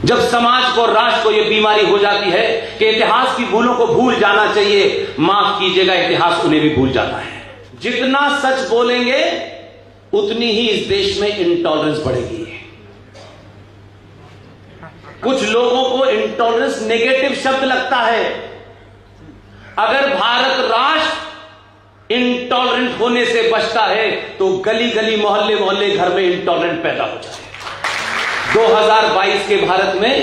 जब समाज को, राष्ट्र को यह बीमारी हो जाती है कि इतिहास की भूलों को भूल जाना चाहिए, माफ कीजिएगा, इतिहास उन्हें भी भूल जाता है। जितना सच बोलेंगे उतनी ही इस देश में इंटॉलरेंस बढ़ेगी। कुछ लोगों को इंटॉलरेंस नेगेटिव शब्द लगता है। अगर भारत राष्ट्र इंटॉलरेंट होने से बचता है तो गली गली, मोहल्ले मोहल्ले, घर में इंटॉलरेंट पैदा हो जाए। 2022 के भारत में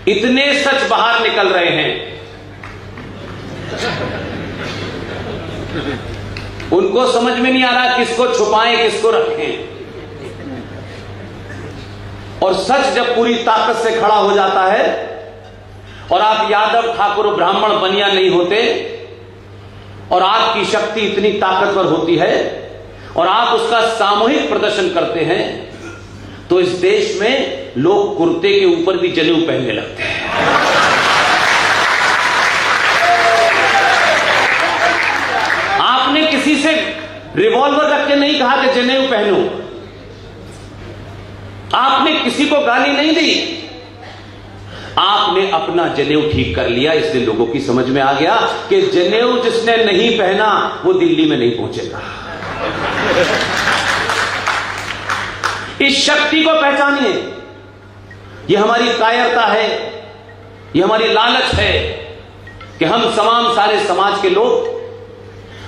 इतने सच बाहर निकल रहे हैं, उनको समझ में नहीं आ रहा किसको छुपाएं, किसको रखें। और सच जब पूरी ताकत से खड़ा हो जाता है और आप यादव, ठाकुर, ब्राह्मण, बनिया नहीं होते और आपकी शक्ति इतनी ताकतवर होती है और आप उसका सामूहिक प्रदर्शन करते हैं, तो इस देश में लोग कुर्ते के ऊपर भी जनेऊ पहनने लगते हैं। आपने किसी से रिवॉल्वर रख के नहीं कहा कि जनेऊ पहनो, आपने किसी को गाली नहीं दी, आपने अपना जनेऊ ठीक कर लिया। इसलिए लोगों की समझ में आ गया कि जनेऊ जिसने नहीं पहना वो दिल्ली में नहीं पहुंचेगा। इस शक्ति को पहचानिए। यह हमारी कायरता है, यह हमारी लालच है कि हम तमाम सारे समाज के लोग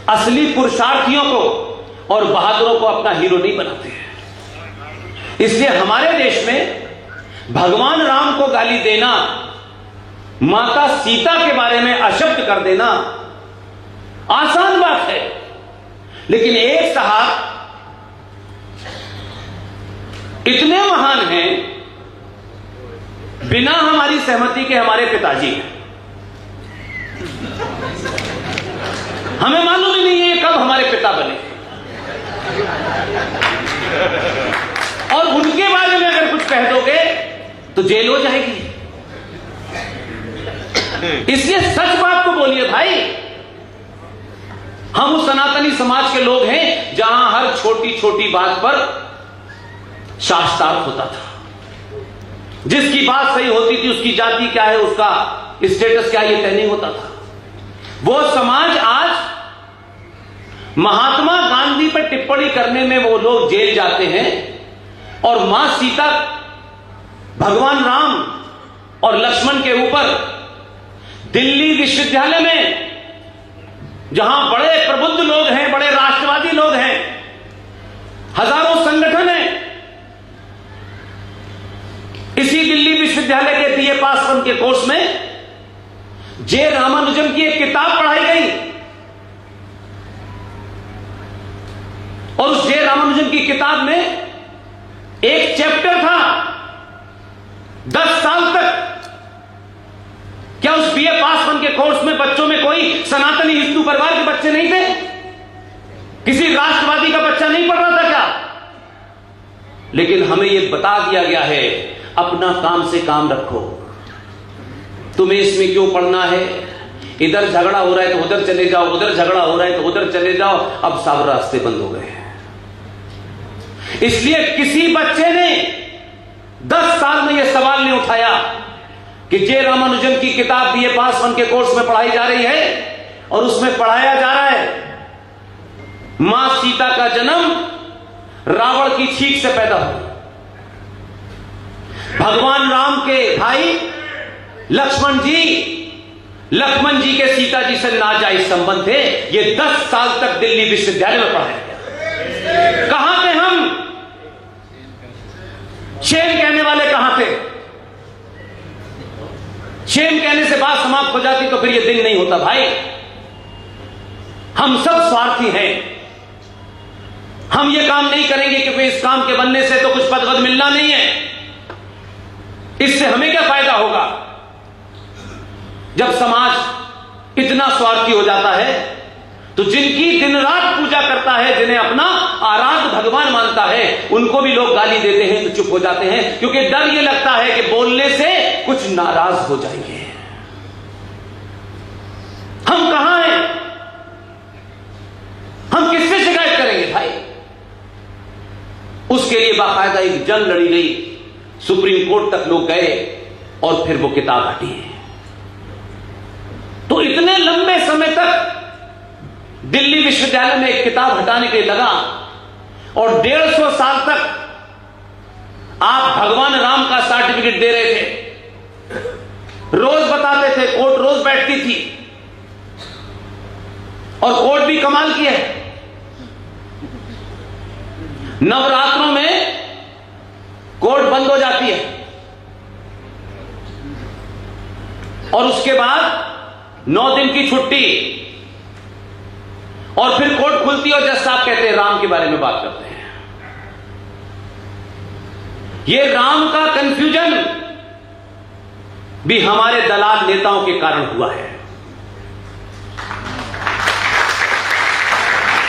असली पुरुषार्थियों को और बहादुरों को अपना हीरो नहीं बनाते हैं। इसलिए हमारे देश में भगवान राम को गाली देना, माता सीता के बारे में अशब्द कर देना आसान बात है। लेकिन एक साहब इतने महान हैं, बिना हमारी सहमति के हमारे पिताजी हैं। हमें मालूम ही नहीं है कब हमारे पिता बने, और उनके बारे में अगर कुछ कह दोगे तो जेल हो जाएगी। इसलिए सच बात को बोलिए भाई। हम उस सनातनी समाज के लोग हैं जहां हर छोटी छोटी बात पर शास्त्रार्थ होता था। जिसकी बात सही होती थी, उसकी जाति क्या है, उसका स्टेटस क्या है, यह तय नहीं होता था। वो समाज आज महात्मा गांधी पर टिप्पणी करने में वो लोग जेल जाते हैं और मां सीता, भगवान राम और लक्ष्मण के ऊपर दिल्ली विश्वविद्यालय में, जहां बड़े प्रबुद्ध लोग हैं, बड़े राष्ट्रवादी लोग हैं, हजारों संगठन हैं, इसी दिल्ली विश्वविद्यालय के बीए पास वन के कोर्स में जे रामानुजम की एक किताब पढ़ाई गई और उस जे रामानुजम की किताब में एक चैप्टर था 10 साल तक। क्या उस बीए पास वन के कोर्स में बच्चों में कोई सनातनी हिंदू परिवार के बच्चे नहीं थे? किसी राष्ट्रवादी का बच्चा नहीं पढ़ रहा था क्या? लेकिन हमें यह बता दिया गया है, अपना काम से काम रखो, तुम्हें इसमें क्यों पढ़ना है? इधर झगड़ा हो रहा है तो उधर चले जाओ, उधर झगड़ा हो रहा है तो उधर चले जाओ। अब सब रास्ते बंद हो गए हैं। इसलिए किसी बच्चे ने 10 साल में यह सवाल नहीं उठाया कि जे रामानुजन की किताब बीए पास वन के कोर्स में पढ़ाई जा रही है और उसमें पढ़ाया जा रहा है मां सीता का जन्म रावण की छींक से पैदा हुआ। भगवान राम के भाई लक्ष्मण जी के सीता जी से नाजायज संबंध थे। ये 10 साल तक दिल्ली विश्वविद्यालय में पढ़ाया गया। कहां थे हम? शेम कहने वाले कहां थे? शेम कहने से बात समाप्त हो जाती तो फिर ये दिन नहीं होता भाई। हम सब स्वार्थी हैं। हम ये काम नहीं करेंगे क्योंकि इस काम के बनने से तो कुछ पद मिलना नहीं है। इससे हमें क्या फायदा होगा? जब समाज इतना स्वार्थी हो जाता है तो जिनकी दिन रात पूजा करता है, जिन्हें अपना आराध्य भगवान मानता है, उनको भी लोग गाली देते हैं तो चुप हो जाते हैं, क्योंकि डर ये लगता है कि बोलने से कुछ नाराज हो जाएंगे। हम कहां हैं? हम किससे शिकायत करेंगे भाई? उसके लिए बाकायदा एक जंग लड़ी गई सुप्रीम कोर्ट तक लोग गए और फिर वो किताब हटी। तो इतने लंबे समय तक दिल्ली विश्वविद्यालय में एक किताब हटाने के लिए लगा और 150 साल तक आप भगवान राम का सर्टिफिकेट दे रहे थे, रोज बताते थे, कोर्ट रोज बैठती थी और कोर्ट भी कमाल की है, नवरात्रों में कोर्ट बंद हो जाती है और उसके बाद 9 दिन की छुट्टी और फिर कोर्ट खुलती है और जज साहब कहते हैं राम के बारे में बात करते हैं। ये राम का कंफ्यूजन भी हमारे दलाल नेताओं के कारण हुआ है।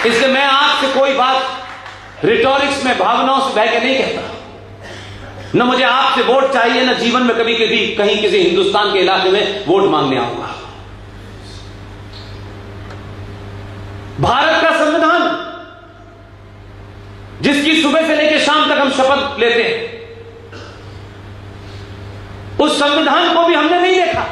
इसलिए मैं आपसे कोई बात रिटोरिक्स में भावनाओं से बह के नहीं कहता। न मुझे आपसे वोट चाहिए, न जीवन में कभी कभी कहीं किसी हिंदुस्तान के इलाके में वोट मांगने आऊंगा। भारत का संविधान, जिसकी सुबह से लेकर शाम तक हम शपथ लेते हैं, उस संविधान को भी हमने नहीं देखा,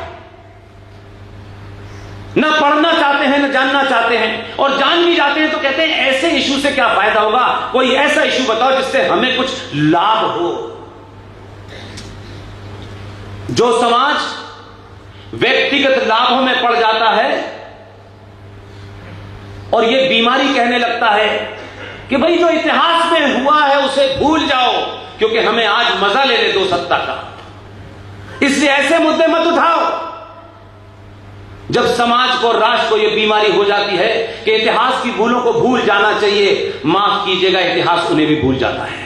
न पढ़ना चाहते हैं, न जानना चाहते हैं, और जान भी जाते हैं तो कहते हैं ऐसे इशू से क्या फायदा होगा, कोई ऐसा इशू बताओ जिससे हमें कुछ लाभ हो। जो समाज व्यक्तिगत लाभों में पड़ जाता है और यह बीमारी कहने लगता है कि भाई जो इतिहास में हुआ है उसे भूल जाओ, क्योंकि हमें आज मजा लेने दो सत्ता का, इसलिए ऐसे मुद्दे मत उठाओ। जब समाज को, राष्ट्र को यह बीमारी हो जाती है कि इतिहास की भूलों को भूल जाना चाहिए, माफ कीजिएगा, इतिहास उन्हें भी भूल जाता है।